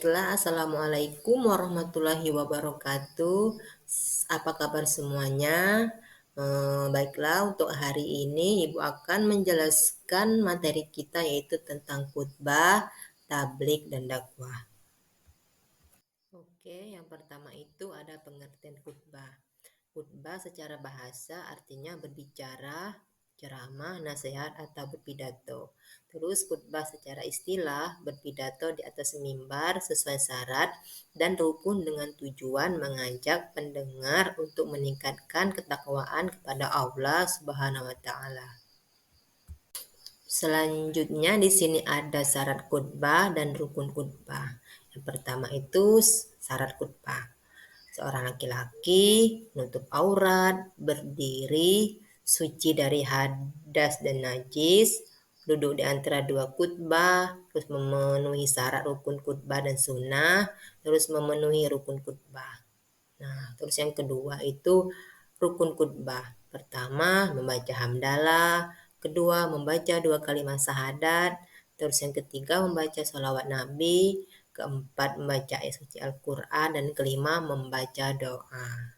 Baiklah, Assalamualaikum warahmatullahi wabarakatuh. Apa kabar semuanya? Baiklah, untuk hari ini Ibu akan menjelaskan materi kita yaitu tentang khutbah, tabligh, dan dakwah. Oke, yang pertama itu ada pengertian khutbah. Khutbah secara bahasa artinya berbicara, ceramah, nasihat, atau berpidato. Terus khutbah secara istilah berpidato di atas mimbar sesuai syarat dan rukun dengan tujuan mengajak pendengar untuk meningkatkan ketakwaan kepada Allah Subhanahu wa taala. Selanjutnya di sini ada syarat khutbah dan rukun khutbah. Yang pertama itu syarat khutbah. Seorang laki-laki menutup aurat, berdiri, suci dari hadas dan najis, duduk di antara dua khutbah, terus memenuhi syarat rukun khutbah dan sunnah, terus memenuhi rukun khutbah. Nah, terus yang kedua itu rukun khutbah. Pertama, membaca hamdalah. Kedua, membaca 2 kalimat syahadat. Terus yang ketiga, membaca sholawat Nabi. Keempat, membaca ayat suci Al-Quran. Dan kelima, membaca doa.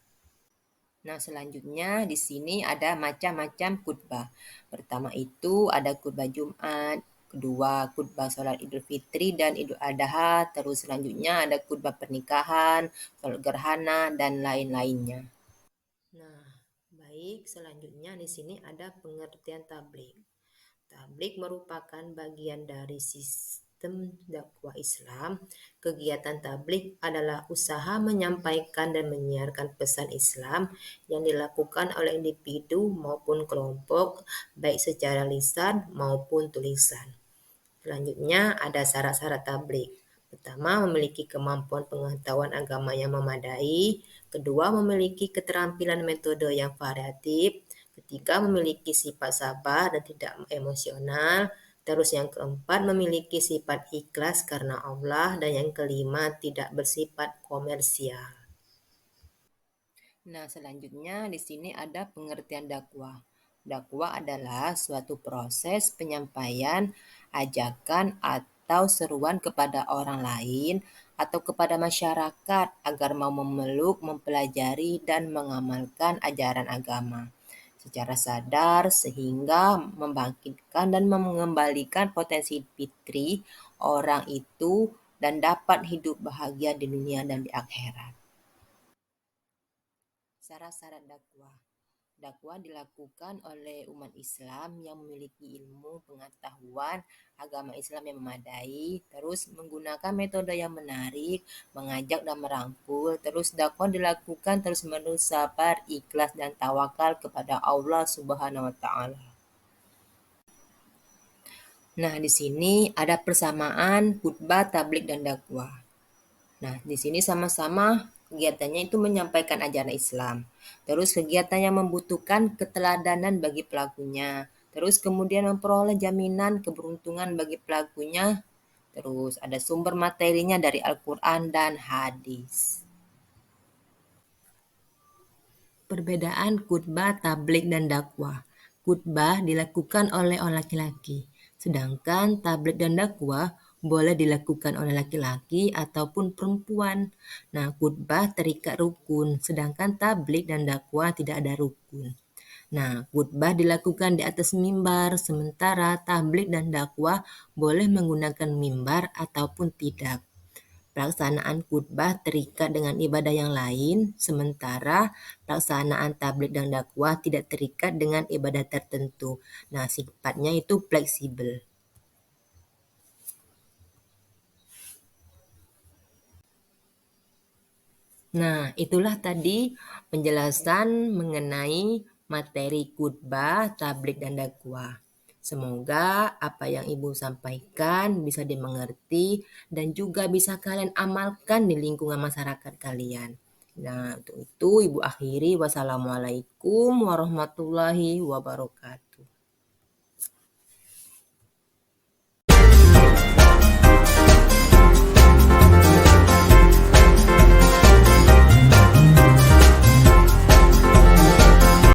Nah, selanjutnya di sini ada macam-macam khutbah. Pertama itu ada khutbah Jumat, kedua khutbah sholat Idul Fitri dan Idul Adha, terus selanjutnya ada khutbah pernikahan, sholat gerhana dan lain-lainnya. Nah, baik, selanjutnya di sini ada pengertian tabligh. Tabligh merupakan bagian dari sistem dakwah Islam. Kegiatan tabligh adalah usaha menyampaikan dan menyiarkan pesan Islam yang dilakukan oleh individu maupun kelompok, baik secara lisan maupun tulisan. Selanjutnya ada syarat-syarat tabligh. Pertama, memiliki kemampuan pengetahuan agama yang memadai. Kedua, memiliki keterampilan metode yang variatif. Ketiga, memiliki sifat sabar dan tidak emosional. Terus yang keempat, memiliki sifat ikhlas karena Allah. Dan yang kelima, tidak bersifat komersial. Nah, selanjutnya di sini ada pengertian dakwah. Dakwah adalah suatu proses penyampaian, ajakan, atau seruan kepada orang lain atau kepada masyarakat agar mau memeluk, mempelajari, dan mengamalkan ajaran agama secara sadar sehingga membangkitkan dan mengembalikan potensi fitri orang itu dan dapat hidup bahagia di dunia dan di akhirat. Syarat-syarat dakwah. Dakwah dilakukan oleh umat Islam yang memiliki ilmu pengetahuan agama Islam yang memadai, terus menggunakan metode yang menarik, mengajak dan merangkul, terus dakwah dilakukan terus-menerus sabar, ikhlas dan tawakal kepada Allah Subhanahu wa taala. Nah, di sini ada persamaan khutbah, tabligh dan dakwah. Nah, di sini sama-sama kegiatannya itu menyampaikan ajaran Islam. Terus kegiatannya membutuhkan keteladanan bagi pelakunya. Terus kemudian memperoleh jaminan keberuntungan bagi pelakunya. Terus ada sumber materinya dari Al-Quran dan hadis. Perbedaan khutbah, tabligh, dan dakwah. Khutbah dilakukan oleh orang laki-laki, sedangkan tabligh dan dakwah boleh dilakukan oleh laki-laki ataupun perempuan. Nah, khutbah terikat rukun, sedangkan tabligh dan dakwah tidak ada rukun. Nah, khutbah dilakukan di atas mimbar, sementara tabligh dan dakwah boleh menggunakan mimbar ataupun tidak. Pelaksanaan khutbah terikat dengan ibadah yang lain, sementara pelaksanaan tabligh dan dakwah tidak terikat dengan ibadah tertentu. Nah, sifatnya itu fleksibel. Nah, itulah tadi penjelasan mengenai materi khutbah, tabligh, dan dakwah. Semoga apa yang Ibu sampaikan bisa dimengerti dan juga bisa kalian amalkan di lingkungan masyarakat kalian. Nah, untuk itu Ibu akhiri. Wassalamualaikum warahmatullahi wabarakatuh.